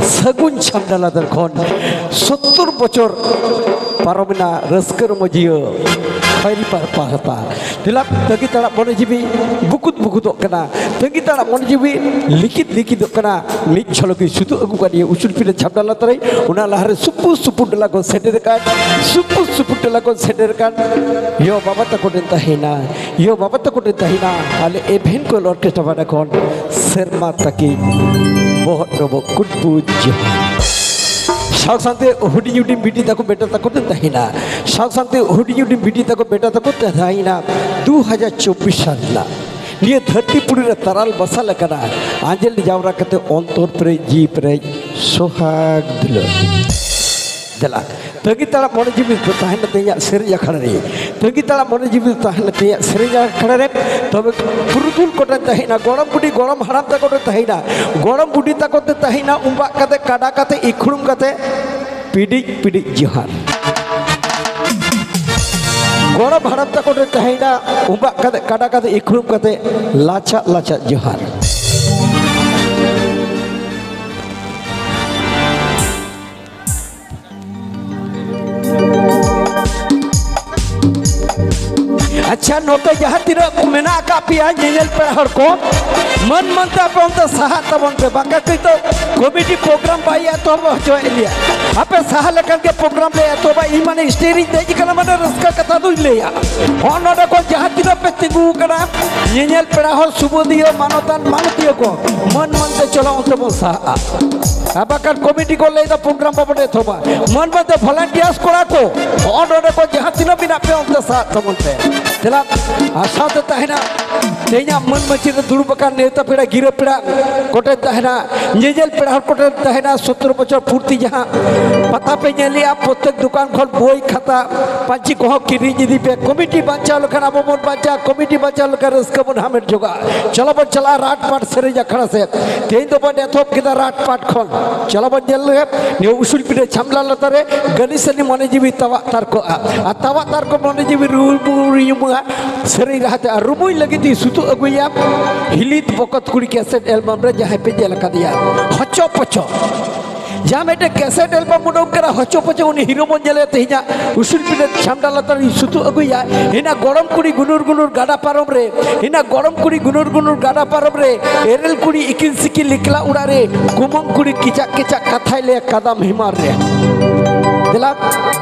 सगुन छामडाला दरखन 70 बचर पारमिना रस्कर मजियो खैरी पाहता दिलाप तगी तड़ा मन जीवी बुकुत कना तगी तड़ा मन जीवी लिखित कना मिट छलकी सुतु अगु कानी उचुल पिले छामडाला तरे उना लहरे सुपु डला को सेटर कान सुपु डला को सेटर कान यो बाबा तको देता हिना यो बाबा तको देता हिना आले एभेन को ऑर्केस्ट्रा बादा कोन शर्मा तकी बहुत नबो कुटबुज साग सांते हुडी बिटी तको बेटा तको तहिना साग सांते हुडी बिटी तको बेटा तको तहिना 2024 साल निये धरती पुरी रे तराल बसा लकना आंजल जावरा कते अंतर प्रे जी प्रे सोहाग दिलो दला तगी तड़ा मन जीवी तहन तेया सेरी अखड़ा रे तगी तड़ा मन जीवी तहन तेया सेरी अखड़ा रे तबे पुरुदुल कोटे तहिना गरम बुडी गरम हराम तको तहिना गरम बुडी तको तहिना उम्बा कते काडा कते इखुड़ुम कते पिडी जोहार गरम हराम तको तहिना उम्बा कते काडा कते इखुड़ुम कते लाचा जोहार अच्छा नोते जहाँ तीर मेना का पिया जेल पे हर को मन पे उनते सहा तबन पे बाका कई तो कमिटी प्रोग्राम पाया तो जो लिया आपे सहा लेकर के प्रोग्राम ले तो बा ई माने स्टीयरिंग देजी कना माने रस्का कथा दु लेया और नोडे को जहाँ तीर पे तिगु कना जेल पे हर सुबोधियो मानतियो को मन पे चलो उनते बो सहा आबाकर कमिटी को ले दा प्रोग्राम बाबडे थोबा मन पे वॉलंटियर्स कोड़ा को और नोडे को जहाँ तीर बिना पे उनते सहा तबन पे चला आशा तो तहना तेना मन मची दुर्बका नेता पेड़ा गिर पेड़ा कोटे तहना जेल पेड़ा कोटे तहना 70 बचर पूर्ति जहाँ पता पे लिया प्रत्येक दुकान खन बोई खाता पांची कह किरी जी पे कमिटी बांचा लखन अब मन बांचा कमिटी बांचा लखन रस्क बन हमें जोगा चलो बन चला राट पाट सेरे जखड़ा से तेन तो बन एथोप किदा राट पाट खन चलो बन जल ने उसूल पिटे छमला लतारे गणेशनी मने जीवी तवा तार को मने जीवी रूल सेरी रहते रुमुई लगी थी सुतु अगुया हिलित बकत कुड़ी कैसेट एल्बम रे जहाँ पे जेल का दिया हचो पचो जहाँ मेटे कैसेट एल्बम उडोक करा हचो पचो उन्हें हीरो बन जले तेजा उसूल पिटे छामडाला तर सुतु अगुया हिना गरम कुड़ी गुनुर गाड़ा पारम रे हिना गरम कुड़ी गुनुर गाड़ा पारम रे एरेल कुड़ी इकिल सिकिल लिकला उड़ा रे कुमंग कुड़ी किचाक कथाई ले कदम हिमार रे दिला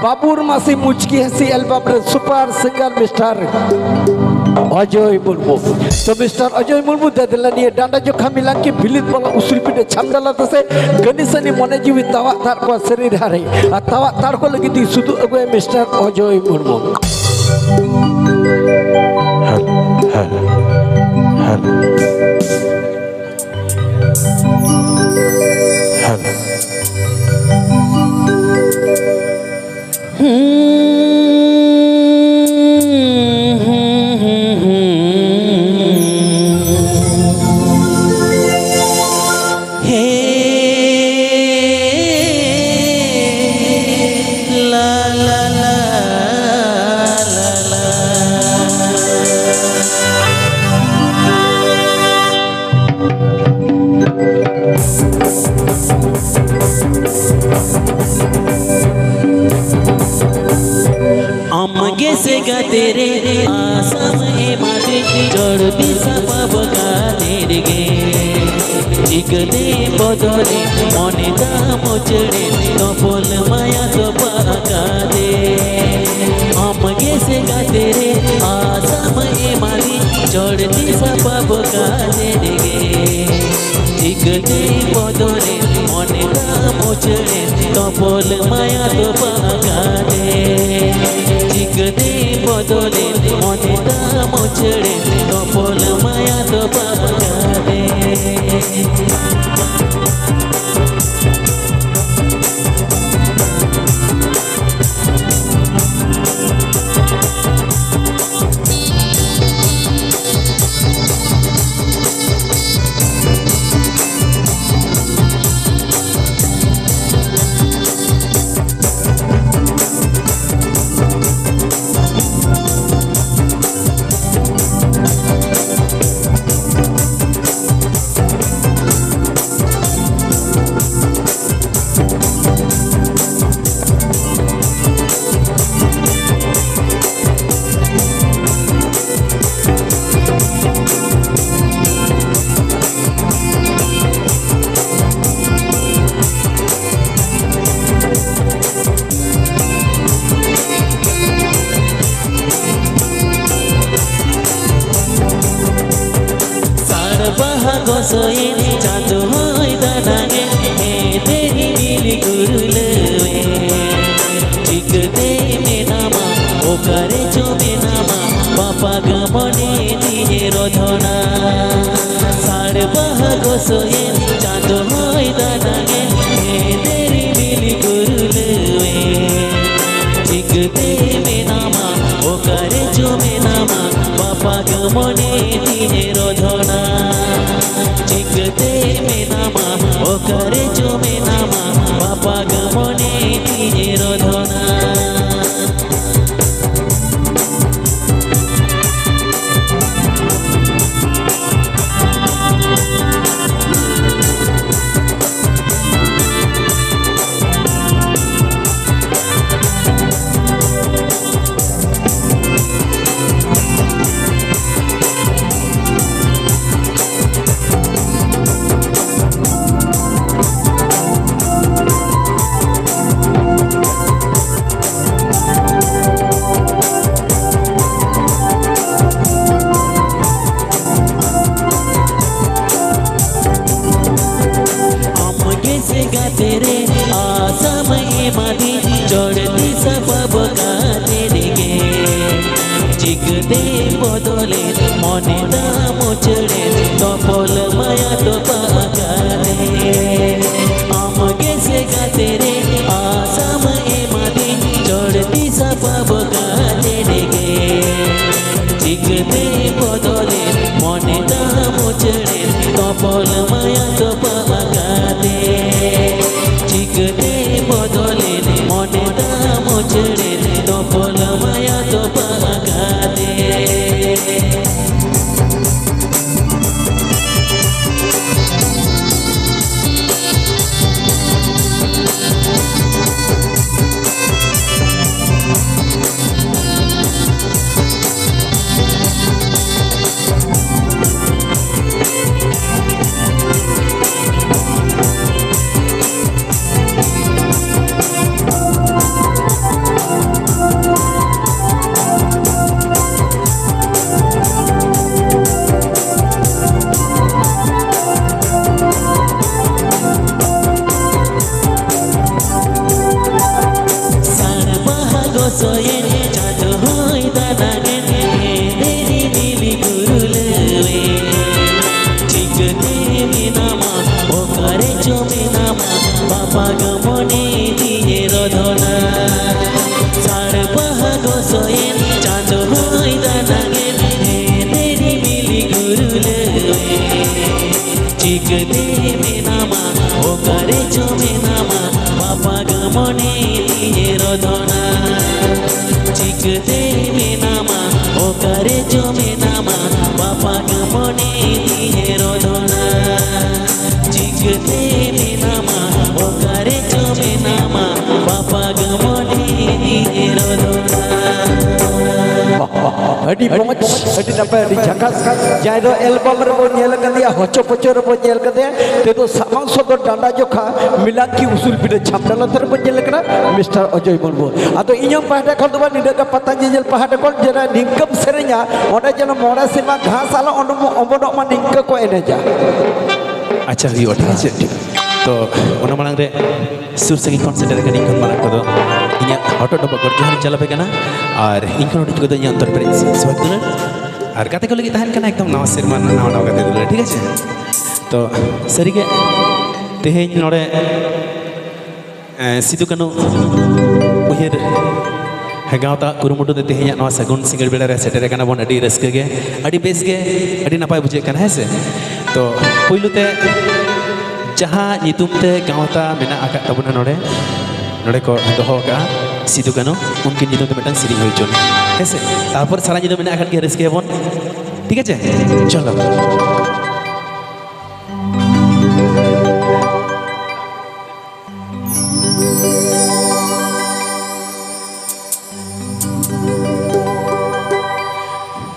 बाबूर मासी मुचकी हसी एल्बम रे super singer mister Ajay Murmu तो मिस्टर अजय मुर्मू दे दिलानी डांडा जो खमिलान की बिलित बोला उसूल पिटे छामडाला तसे गणेशनी मने जीवी तवा तार को शरीर हारे आ तवा तार को लगी थी सुदु अगुए मिस्टर अजय मुर्मू तेरे आसम माथे चढ़ती सपा बका तेरे जिगने बदले मने दाम चढ़े तपल माया तो पाका दे अमगे से गा तेरे आसम माथे चढ़ती सपा बका तेरे जिगने बदले मने दाम चढ़े तपल माया तो पाका दे जिगने बदले मने दाम चढ़े तपल माया तो पाका दे gosoin chando hoy danange he teri mili gurulwe chikte me nama okare chome nama papa gamone diye rodhona sar bah gosoin chando hoy danange he teri mili gurulwe chikte me nama okare chome nama papa gamone diye rodhona chikte me nama okare chome nama papa gamone diye rodhona तेरे आसम मादी चढ़ती सबब तेरे गे चिकते बदले मने दाम चढ़े तपल माया तो पागारे आम गेसे गा तेरे आसम मादी चढ़ती सबब तेरे गे चिकते बदले मने दाम चढ़े तपल माया तो पागारे चिकते बदले मने दाम चढ़े तपल माया तो पागारे gosoin chando hoy danange teri mili gurulwe chikte me nama okare chome nama papa gamone diye rodhona sar bah gosoin chando hoy danange teri mili gurulwe chikte me nama okare chome nama papa gamone diye rodhona चिकते में नामा ओकरे जो में नामा पापा गमने दिए रोधना चिकते में नामा ओकरे जो में नामा पापा गमने दिए रोधना Adi Momoch, Adi Napa, Adi Jakas, Jaido album rebon nyel kadia, hoco poco rebon nyel kadia, teto samang sodor danda joka, milaki usul pide chapdala terbon nyel kana, Mr. Ojoy Bonbo. Atau inyong pada kalau tuan tidak dapat jejel pada kalau jera ningkep serenya, orang jangan mora sema ghas ala orang man ningkep ko eneja. Acha view aja. तो उन्हें मालूम रे सुर से consider करने को मालूम तो इन्हें ऑटो डब्बा कर जोहर चला पे करना और इनको नोटिस को तो ये अंतर पर स्वागत है और कहते को लगी ताहन करना एकदम नवा सिरमा नवा नवा कहते हैं ठीक है तो सरी के तेहे नोरे सिद्धू कनो उहिर हेगावता कुरुमुटु देते हैं नवा सगुन सिंगल बेला रे सेटर करना बोन अड़ी रस्के के अड़ी बेस के अड़ी नपाय बुझे करना है से तो पुइलुते जहाँ नितुमते गाँवता मेना आका तबुना नोड़े नोड़े को दोहो का सिद्धू कानो उनकी नितुमते मेटंग सिरी हुई चुन ऐसे तापर सारा नितुम मेना आका के रिस्क बोन ठीक है चलो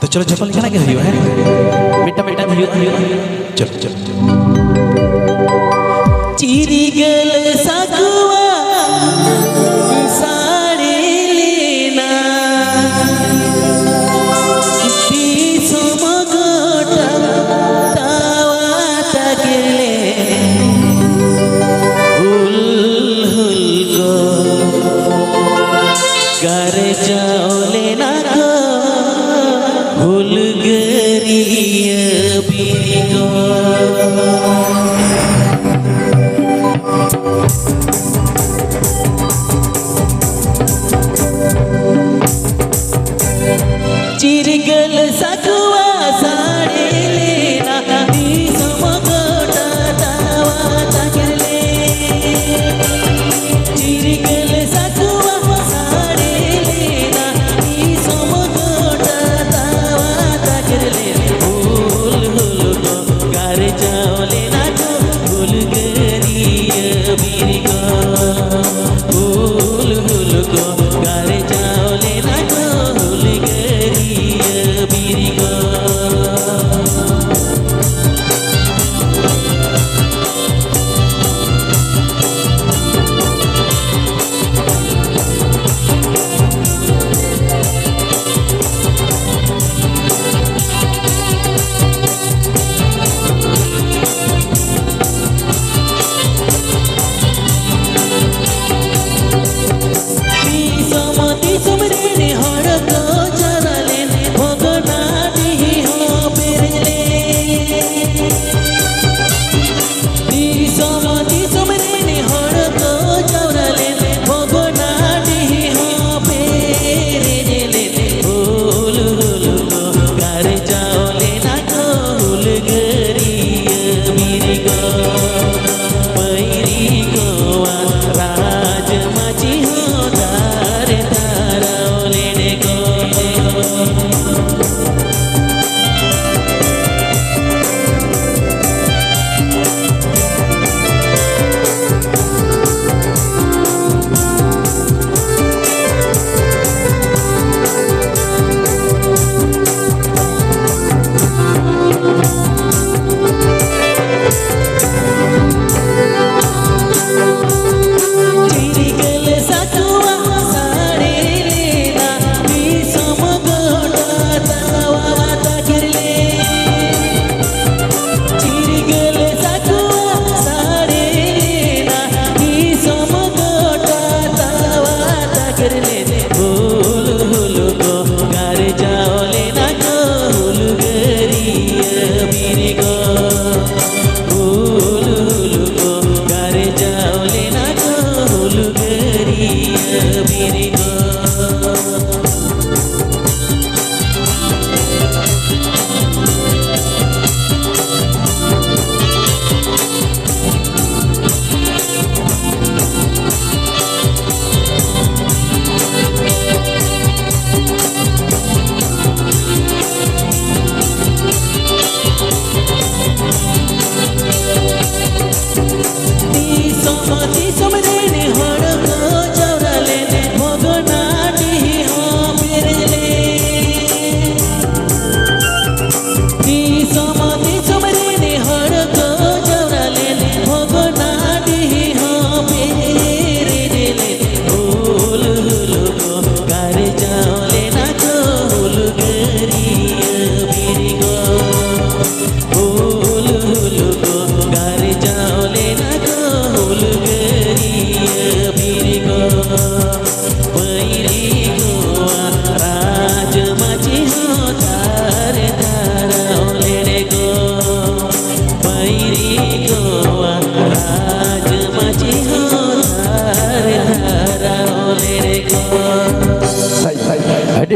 तो चलो जपल लिखना क्या हुआ है मिटा मिटा हुआ चलो चलो चिरिगल सकुआ साड़ी लेना तीसो मगोटा तावा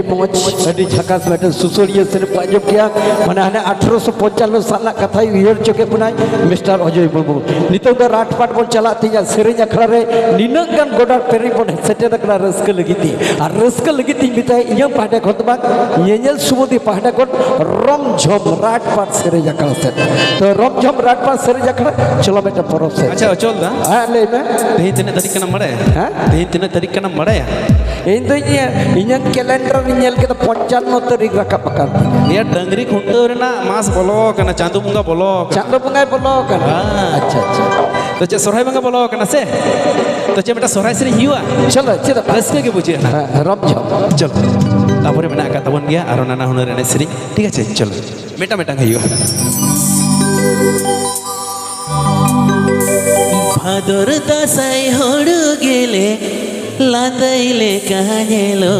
मौज अड़ी झकास बैठे सुसुरिया से पाजब किया माने हने 1895 साल कथा उयर चुके बनाई मिस्टर अजय मुर्मू नितो द राटपाट बन चला तीजा सेरेज अखड़ा रे निनक गान गोडा पेरी बन सेटेर अखड़ा रस्क लगिती और रस्क लगिती मिताय इया पाहडा खतबा येनेल सुमति पाहडा कोट रम झम राटपाट सेरेज अखड़ा से तो रम झम राटपाट सेरेज अखड़ा चलो बेटा परब से अच्छा चल दा हां ले में तेही तिना तारीख कना मड़े हां तेही तिना तारीख कना मड़े इन तो इnya कैलेंडर नियल के 95 तारीख रखा पकड़ या डंगरी खुंटो रेना मास बोलो कना चांदू बुंगा बोलो चांदो बुंगाई बोलो कना अच्छा अच्छा तो चे सोरहाय बंगा बोलो कना से तो चे बेटा सोरहाय से हियुआ चलो चलो रस्के के बुझे ना रम झम चलो तापरे मेना का तबन गया आरो नाना हुनर एने सेरी ठीक है चलो मेटा मेटा हियुआ भादर दासाई हड़ू गेले लांदैले काहेलो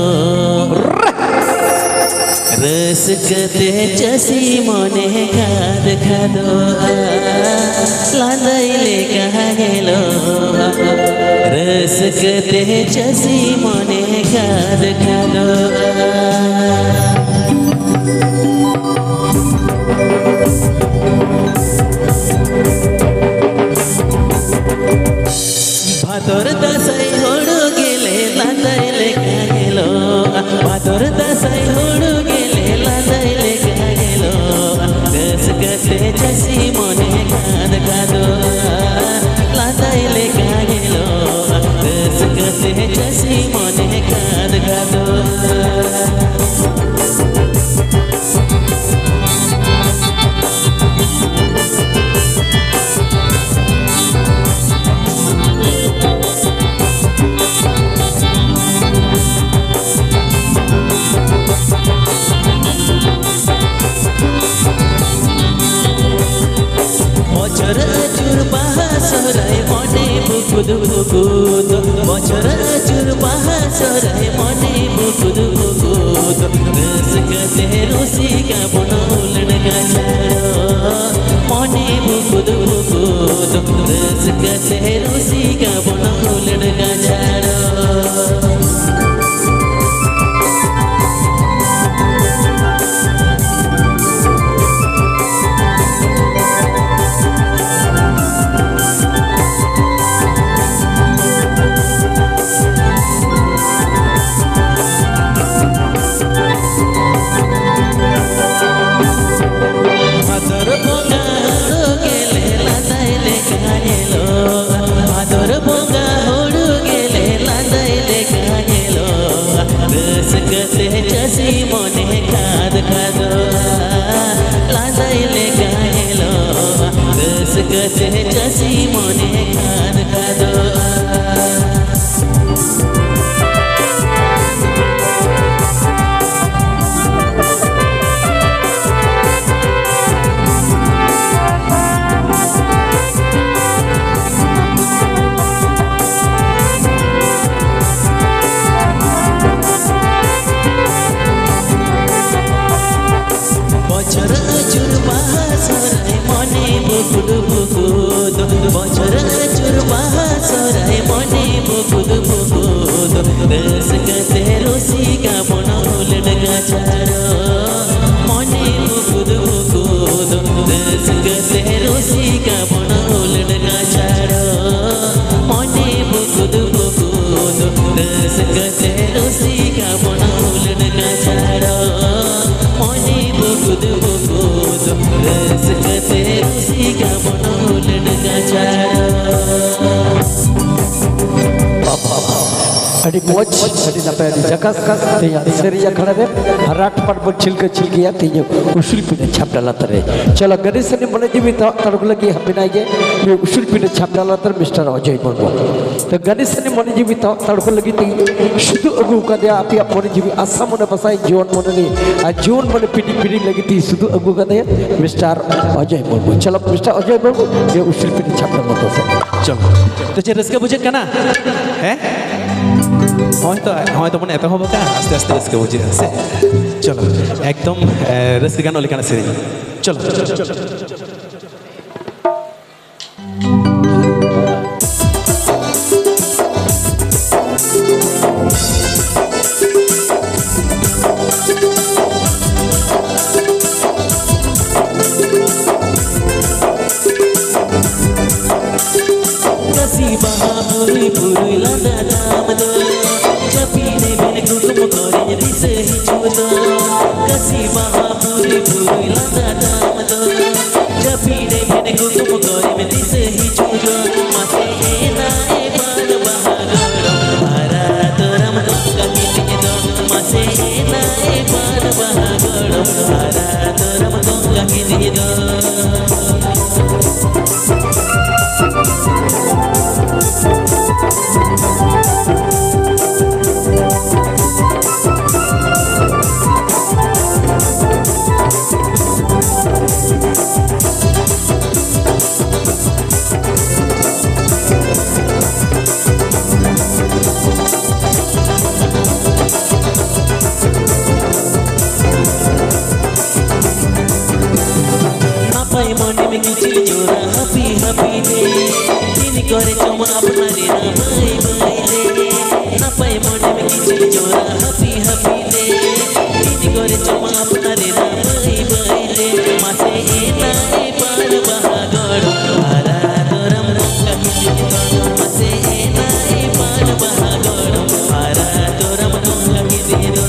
रस कते चसी मने खाद खादो लांदैले काहेलो रस कते चसी मने खाद खादो भादर दासाई हड़ू गेले लांदैले काहेलो भादर दासाई हड़ू गेले लांदैले काहेलो रस कते चसी मने खाद खादो लांदैले काहेलो रस कते चसी मने खाद खादो বছর চুর বাহাসরায় মনে বুকুদ বুকুদ বছর চুর বাহাসরায় মনে বুকুদ বুকুদ রস কতে রসিকা বনৌলন গাছাড়ো মনে বুকুদ বুকুদ রস কতে রসিকা বনৌলন গাছাড়ো चसी मने खाद खादो लांदैले काहेलो रस कते चसी मने खाद खादो বছর চুর বাহাসরায় মনে বুকুদ বুকুদ বছর চুর বাহাসরায় মনে বুকুদ বুকুদ রস কতে রসিকা বনৌলন গাছাড়ো মনে বুকুদ বুকুদ রস কতে রসিকা বনৌলন গাছাড়ো মনে বুকুদ বুকুদ রস কতে রসিকা বনৌলন গাছাড়ো মনে বুকুদ বুকুদ রস কতে রসিকা বনৌলন গাছাড়ো अड़ी मौज अड़ी नपे अड़ी जकास कास तेया सेरिया खड़ा रे हराट पर बन छिलके छिलकिया तेया उसूल पिने छाप डाला तरे चलो गणेश ने मने जीवी तड़क लगी हबिनाई गे ये उसूल पिने छाप डाला तर मिस्टर अजय मुर्मू तो गणेश ने मने जीवी तड़क लगी ती शुद्ध अगु का दिया आपिया मने जीवी आसाम मने बसाई जीवन मने ने आ जीवन मने पिटी पिटी लगी ती शुद्ध अगु का दिया मिस्टर अजय मुर्मू चलो मिस्टर अजय मुर्मू ये उसूल पिने छाप डाला तो चलो तो चे रस्के बुझे कना हैं হয়তো মনে এত হবে কা আস্তে আস্তে রসকে বুঝে আছে চলো একদম রসকে গান লিখানা সেরে চলো মিছিল জোড়া হাপি হাপি রে দিন করে চমা আপনারে না বাই বাই রে না পায় মনে মিছিল জোড়া হাপি হাপি রে দিন করে চমা আপনারে না বাই বাই রে মাসে না এ পার বাহাগড় হারা তোরম কাহি মাসে না এ পার বাহাগড় হারা তোরম কাহি দিদো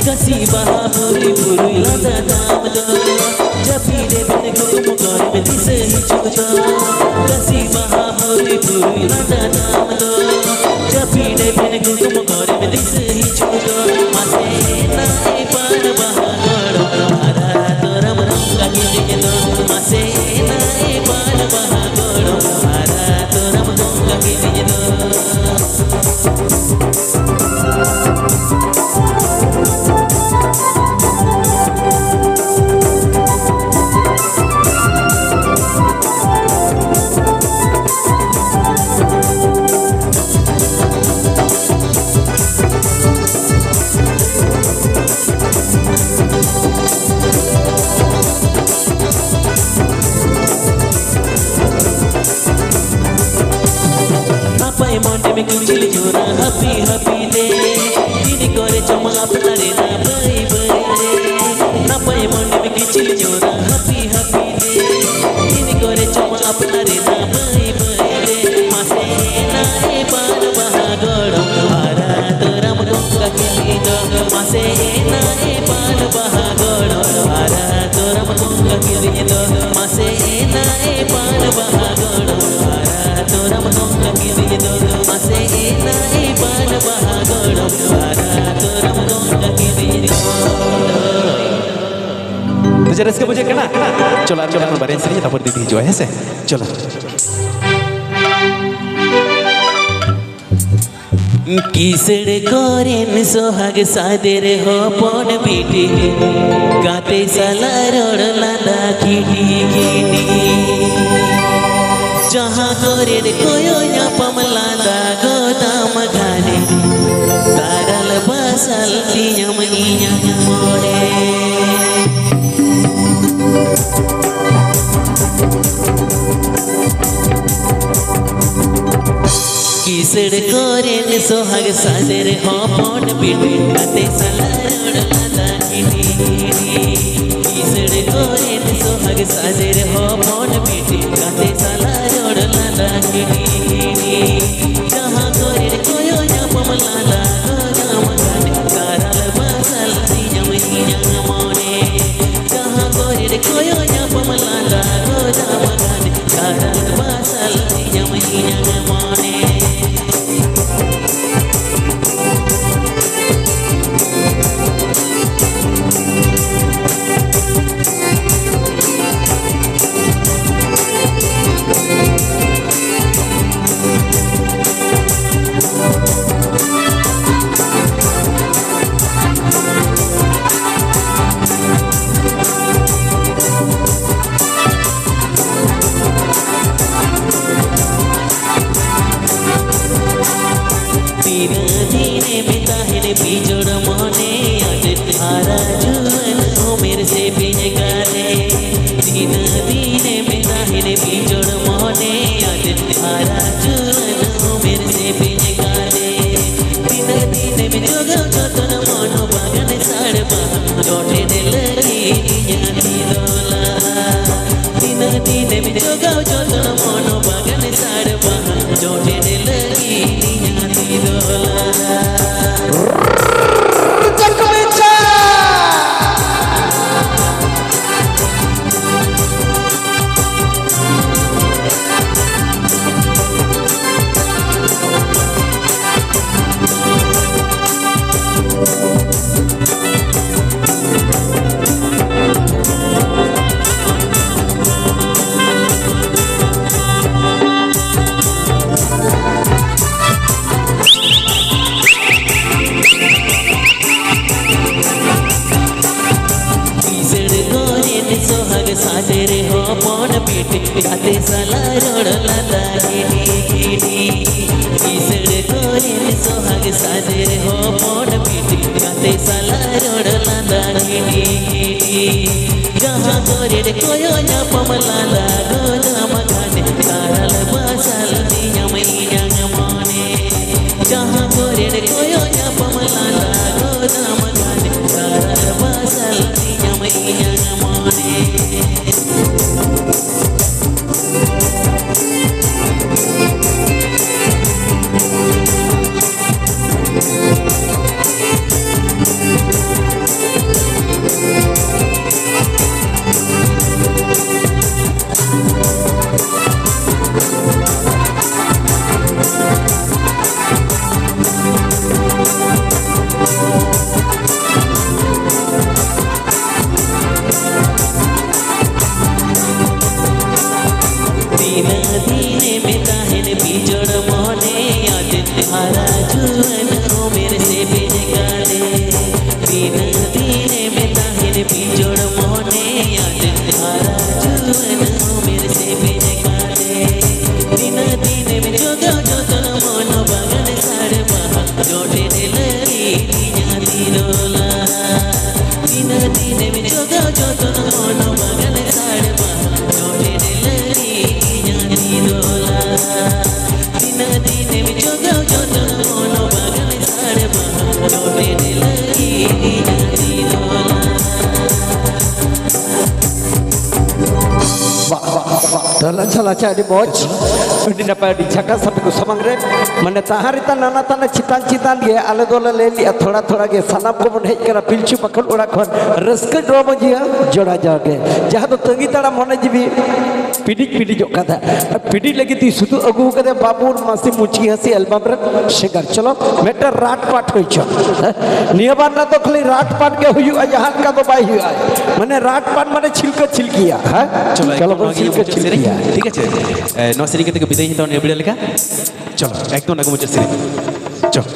Kasih bahaburi burui lada namdo Japi debene kukumu gore meti sehichudo Kasih bahaburi burui lada namdo Japi debene kukumu gore meti sehichudo Mase na ipar bahagoro Hara toram nungga kijido Mase na ipar bahagoro Hara toram nungga kijido Monde me kicil jora happy happy day dini kore choma apnare na bai bai re na pai monde me kicil jora happy happy day dini kore choma apnare na bai bai re mase na e par bahagor hara toram gonga kido mase na e par bahagor hara toram gonga kido mase na e par bahagor hara toram gonga kido mase na e par bahagor hara toram gonga kido तुझे रस के मुझे कहना चलो चलो हम बारे से तब दीदी जो है से चलो किसड़ कोरेन सोहाग सादेर हो पन बीटी गाते साला रोड लादा खिटी खिटी जहाँ कोरेन कोयो या पमलादा गोदाम घाने तारल बसल तियम इयम मोड़े किसड़ कोरेन सोहाग सादेर हो पन बीटी गाते साला रोड लादा खिटी खिटी किसड़ कोरेन सोहाग सादेर हो पन बीटी गाते साला रोड लादा खिटी खिटी जहाँ कोरेन कोयो या पमलादा गोदाम घाने तारल बसल तियम इयम मोड़े जहाँ कोरेन कोयो या पमलादा गोदाम घाने तारल बसल तियम इयम मोड़े दीने बिताहने बिजोड़ मोने आदित हारा जुवन हो मेरे से बिजगाले दीने बिताहने बिजोड़ मोने आदित हारा जुवन हो मेरे से बिजगाले दीने बिजोगा जोतन मोनो बागन साड़ बहा जोटे ने लगी दियाती दोला दीने बिजोगा जोतन मोनो बागन साड़ बहा जोटे ने लगी दियाती दोला korin sohag sade ho mon piti kate sala rod landa hidi jaha korin koyo nya pamalala goda magane karal basal dinya mainya mone jaha korin koyo nya pamalala goda magane karal basal dinya mainya mone. Lancar di boj, di dapat dijaga sampai ke samangre, mana taharitan nana tanah citan dia, ala dola leli, thoda ge sanam ko mon hej kara pilchu pakal ora kon, raska drama jia joda jage, jaha to tangi tara mone jibi, pidik jok kata, pidik lagi ti sutu agu kata babur masih muci hasi album red, segar chalo, meter rat pat hoy cho, niyaban na to khali rat pat ke huyu ajahan ka to bai huyu, mana rat pat mana छिलकिया, चलो छिलकिया, ठीक है नौ सीरी के तक बिदाई ही तो नहीं बढ़िया लिखा चलो एक तो नगो मुझे सीरी चलो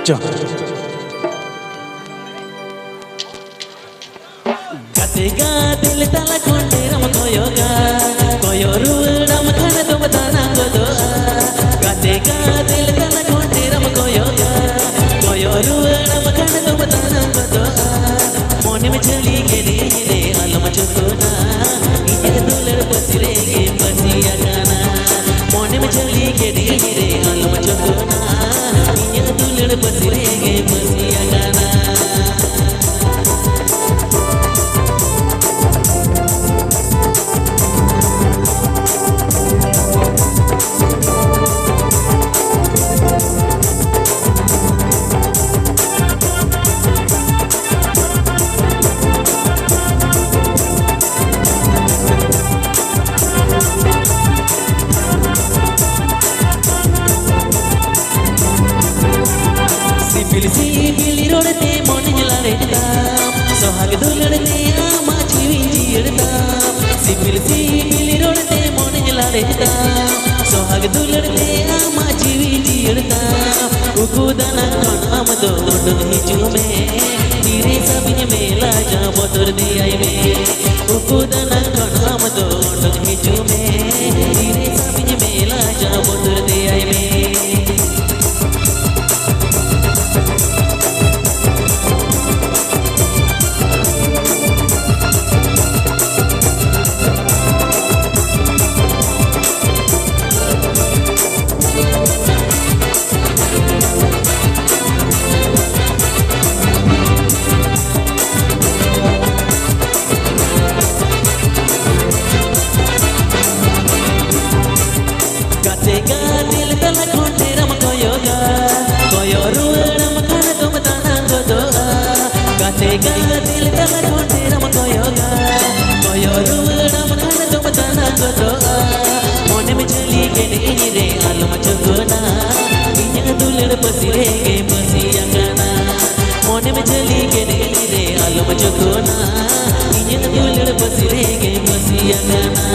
चलो Katega dil tala konde ram koyo ram khana to batana godo Katega dil tala konde ram koyo ram khana to batana godo mone mein chali ke re alam chukona ije dular pasire ke pasiya gana mone mein chali ke re alam chukona ije dular pasire ke pasiya gana Sipili rodte mon jalare dam sohag dulade ama chivi jirdam Sipili rodte mon jalare dam sohag dulade ama chivi jirdam ukudana kon amdo dun hijume tire sabin mela ja bodur de ai me ukudana kon amdo dun hijume tire sabin mela ja bodur de ai me Katega dil tala konde ram koyo ram khana to batana godo mone mein chali ke re alam chukona inya dular pasire ke pasiya gana mone mein chali ke re alam chukona inya dular pasire ke pasiya gana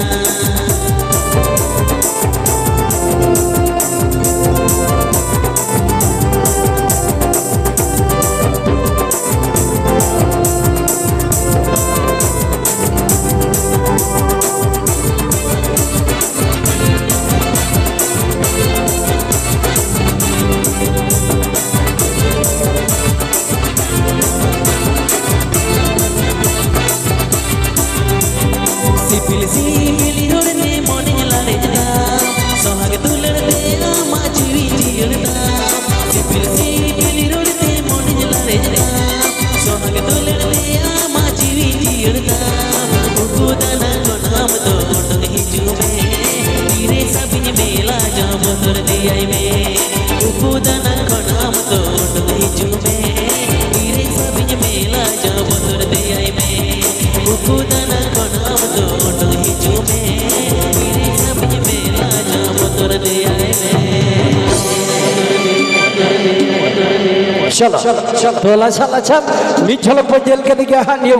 चलो तो लाछा लाछा मिट झलक पर jail के दिखे हाँ ये